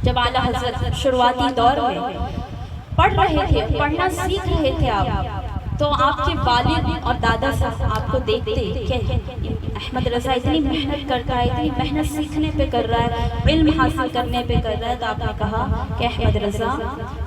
جب اعلیٰ حضرت شروعاتی دور میں پڑھ رہے تھے، پڑھنا سیکھ رہے تھے آپ، تو آپ کے والد اور دادا صاحب آپ کو دیکھتے کہ احمد رضا اتنی محنت کرتا ہے، اتنی محنت سیکھنے پہ کر رہا ہے، علم حاصل کرنے پہ کر رہا ہے، تو آپ نے کہا کہ احمد رضا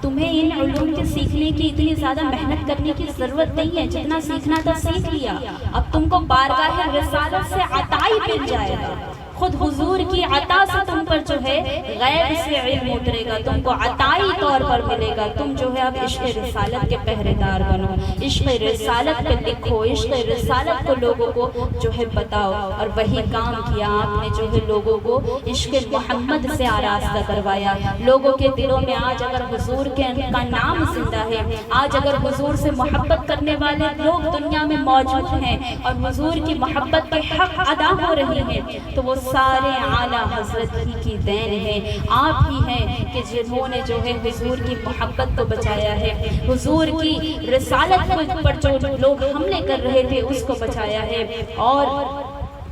تمہیں ان علوم کے سیکھنے کی اتنی زیادہ محنت کرنے کی ضرورت نہیں ہے، جتنا سیکھنا تھا سیکھ لیا، اب تم کو بارگاہ رسالت سے عطا ہی مل جائے گا، خود حضور کی عطا سے تم پر جو ہے غیب سے علم اترے گا، تم کو عطائی طور پر ملے گا، تم جو ہے اب عشق رسالت کے پہرے دار بنو، عشق رسالت پہ لکھو، عشق رسالت کو لوگوں کو جو ہے بتاؤ، اور وہی کام کیا آپ نے، جو ہے لوگوں کو عشق محمد سے آراستہ کروایا، لوگوں کے دلوں میں آج اگر حضور کا نام زندہ ہے، آج اگر حضور سے محبت کرنے والے لوگ دنیا میں موجود ہیں اور حضور کی محبت کے حق ادا ہو رہی ہیں، تو وہ سارے اعلیٰ حضرت ہی کی دین ہے، آپ ہی ہیں کہ جنہوں نے جو ہے حضور کی محبت کو بچایا ہے، حضور کی رسالت پر جو لوگ حملے کر رہے تھے اس کو بچایا ہے، اور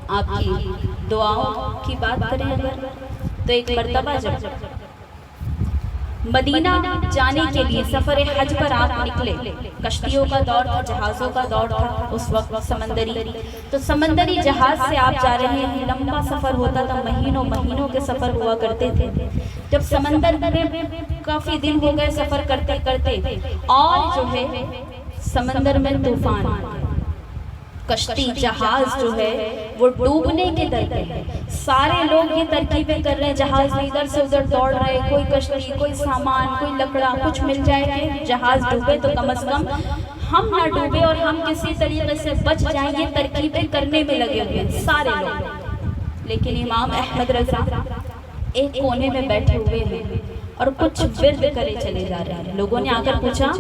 آپ کی دعاؤں کی بات کریں اگر تو ایک مرتبہ جب مدینہ جانے کے لیے سفر حج پر آپ نکلے، کشتیوں کا دور تھا، جہازوں کا دور تھا اس وقت سمندری، تو سمندری جہاز سے آپ جا رہے ہیں، لمبا سفر ہوتا تھا، مہینوں مہینوں کے سفر ہوا کرتے تھے، جب سمندر میں کافی دن ہو گئے سفر کرتے کرتے اور جو ہے سمندر میں طوفان، کشتی جہاز جو ہے وہ ڈوبنے کے در پہ ہے، سارے لوگ یہ ترکیبیں کر رہے ہیں، جہاز ادھر سے ادھر دوڑ رہے، کوئی کشتی، کوئی سامان، کوئی لکڑا، کچھ مل جائے کہ جہاز ڈوبے تو کم از کم ہم نہ ڈوبے اور ہم کسی طریقے سے بچ جائیں، یہ ترکیبیں کرنے میں لگے ہوئے ہیں سارے لوگ، لیکن امام احمد رضا ایک کونے میں بیٹھے ہوئے ہیں اور کچھ ورد کرے چلے جا رہے ہیں۔ لوگوں نے آ کر پوچھا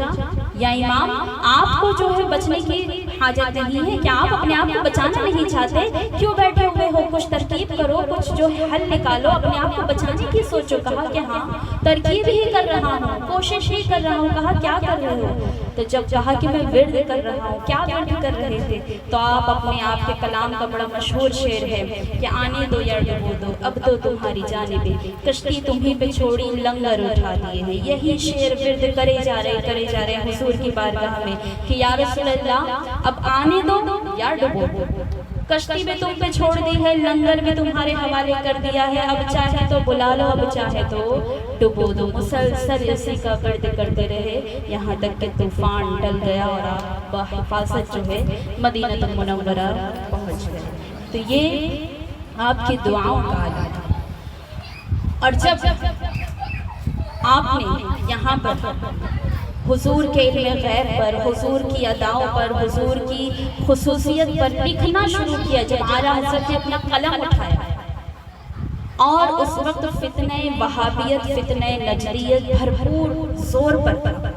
یا امام آپ کو جو ہے بچنے کی حاجت نہیں ہے، کیا آپ اپنے آپ کو بچانا نہیں چاہتے، کیوں بیٹھے ہوئے ہو، کچھ ترکیب کرو، کچھ جو حل نکالو، اپنے آپ کو بچانے کی سوچو۔ کہا کہ ہاں ترکیب ہی کر رہا ہوں، کوشش ہی کر رہا ہوں۔ کہا کیا کر رہے ہو؟ تو جب کہا کہ میں ورد کر رہا ہوں، کیا ورد کر رہے تھے؟ تو آپ اپنے آپ کے کلام کا بڑا مشہور شعر ہے کہ آنے دو یا ڈبو دو اب تو تمہاری جانب کشتی تمہیں پہ چھوڑی لنگر اٹھا دیے ہیں، یہی شعر ورد کرے جا رہے حضور کی بارگاہ میں کہ یا رسول اللہ اب آنے دو یا ڈبو دو، کشتی بھی تم پہ چھوڑ دی ہے، لنگر بھی تمہارے حوالے کر دیا ہے، اب چاہے تو بلا لو، اب چاہے تو ڈبو دو۔ مسلسل اسی کا ورد کرتے رہے یہاں تک کہ طوفان ٹل گیا اور آپ بحفاظت جو ہے مدینہ منورہ پہنچ گئے۔ تو یہ آپ کی دعاؤں کا عالم ہے، اور جب آپ نے یہاں پر حضور کے علم غیب پر، حضور کی اداؤں پر، حضور کی خصوصیت پر لکھنا شروع کیا، جب اعلیٰ حضرت نے اپنا قلم اٹھایا، اور اس وقت فتنہ وہابیت، فتنہ نجریت بھرپور زور پر تھا،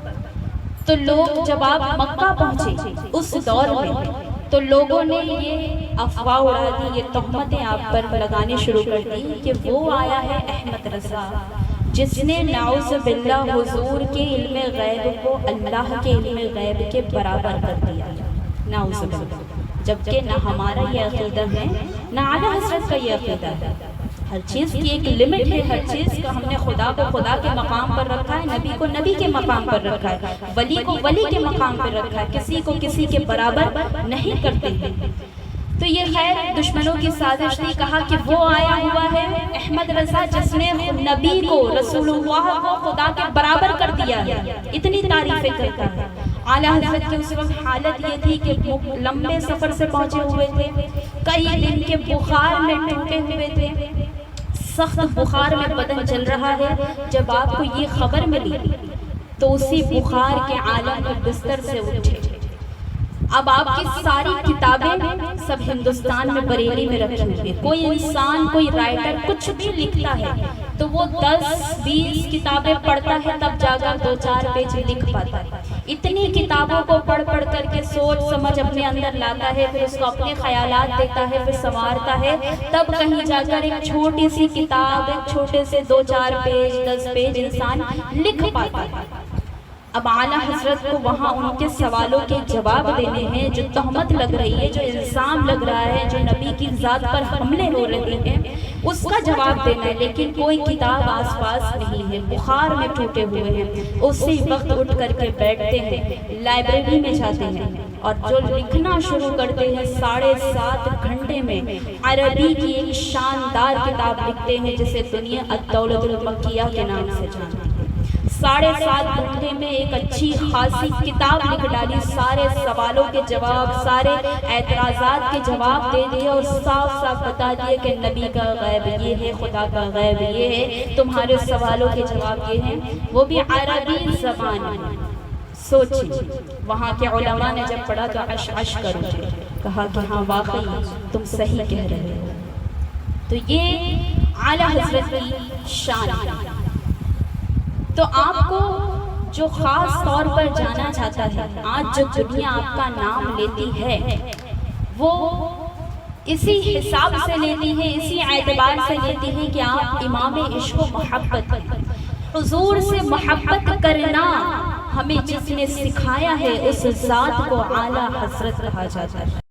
تو لوگ جب آپ مکہ پہنچے اس دور میں تو لوگوں نے یہ افواہ اڑا دی، یہ تہمتیں آپ پر لگانے شروع کر دی کہ وہ آیا ہے احمد رضا جس نے نعوذ باللہ حضور کے علم غیب کو اللہ کے علم غیب کے برابر کر دیا، نعوذ باللہ، جبکہ نہ ہمارا یہ عقیدہ ہے نہ اعلیٰ حضرت کا یہ عقیدہ ہے۔ ہر چیز کی ایک لمٹ ہے، ہر چیز کا ہم نے خدا کو خدا کے مقام پر رکھا ہے، نبی کو نبی کے مقام پر رکھا ہے، ولی کو ولی کے مقام پر رکھا ہے، کسی کو کسی کے برابر نہیں کرتے ہیں۔ تو یہ خیر دشمنوں کی سازش نے کہا کہ وہ آیا ہوا ہے احمد رضا جس نے نبی کو، رسول اللہ کو خدا کے برابر کر دیا ہے، اتنی تعریفیں کرتا ہے۔ اعلیٰ حضرت کی اس وقت حالت یہ تھی کہ لمبے سفر سے پہنچے ہوئے تھے، کئی دن کے بخار میں ٹوٹے ہوئے تھے، سخت بخار میں بدن جل رہا ہے۔ جب آپ کو یہ خبر ملی تو اسی بخار کے عالم میں بستر سے اٹھے۔ اب آپ کی ساری کتابیں سب ہندوستان میں بریلی میں رکھی ہوئی، کوئی انسان، کوئی رائٹر کچھ بھی لکھتا ہے تو وہ 10-20 کتابیں پڑھتا ہے تب جا کر 2-4 پیج لکھ پاتا ہے۔ اتنی کتابوں کو پڑھ پڑھ کر کے سوچ سمجھ اپنے اندر لاتا ہے، پھر اس کو اپنے خیالات دیتا ہے، پھر سنوارتا ہے، تب کہیں جا کر ایک چھوٹی سی کتاب، ایک چھوٹے سے 2-4 پیج 10 پیج انسان لکھ پاتا ہے۔ اب اعلیٰ حضرت کو وہاں ان کے سوالوں کے جواب دینے ہیں، جو تہمت لگ رہی ہے، جو الزام لگ رہا ہے، جو نبی کی ذات پر حملے ہو رہے ہیں، اس کا جواب دینا ہے، لیکن کوئی کتاب آس پاس نہیں ہے، بخار میں ٹوٹے ہوئے ہیں۔ اسی وقت اٹھ کر کے بیٹھتے ہیں، لائبریری میں جاتے ہیں اور جو لکھنا شروع کرتے ہیں 7.5 گھنٹے میں عربی کی ایک شاندار کتاب لکھتے ہیں جسے دنیا الدولة المکیہ کے نام سے جانتی ہے۔ 7.5 گھنٹے میں ایک اچھی خاصی کتاب لکھ ڈالی، سارے سوالوں کے جواب، سارے اعتراضات کے جواب دے دیے اور صاف صاف بتا دیے کہ نبی کا غیب یہ ہے، خدا کا غیب یہ ہے، تمہارے سوالوں کے جواب یہ ہیں، وہ بھی عربی زبان میں۔ سوچی وہاں کے علماء نے جب پڑھا تو عش کر اٹھے، کہا کہ ہاں واقعی تم صحیح کہہ رہے ہو۔ تو یہ اعلیٰ حضرت کی شان ہے۔ تو آپ کو جو خاص طور پر جانا چاہتا ہے، آج جو دنیا آپ کا نام لیتی ہے وہ اسی حساب سے لیتی ہے، اسی اعتبار سے لیتی ہے کہ آپ امام عشق و محبت ہیں۔ حضور سے محبت کرنا ہمیں جس نے سکھایا ہے اس ذات کو اعلیٰ حضرت کہا جاتا ہے۔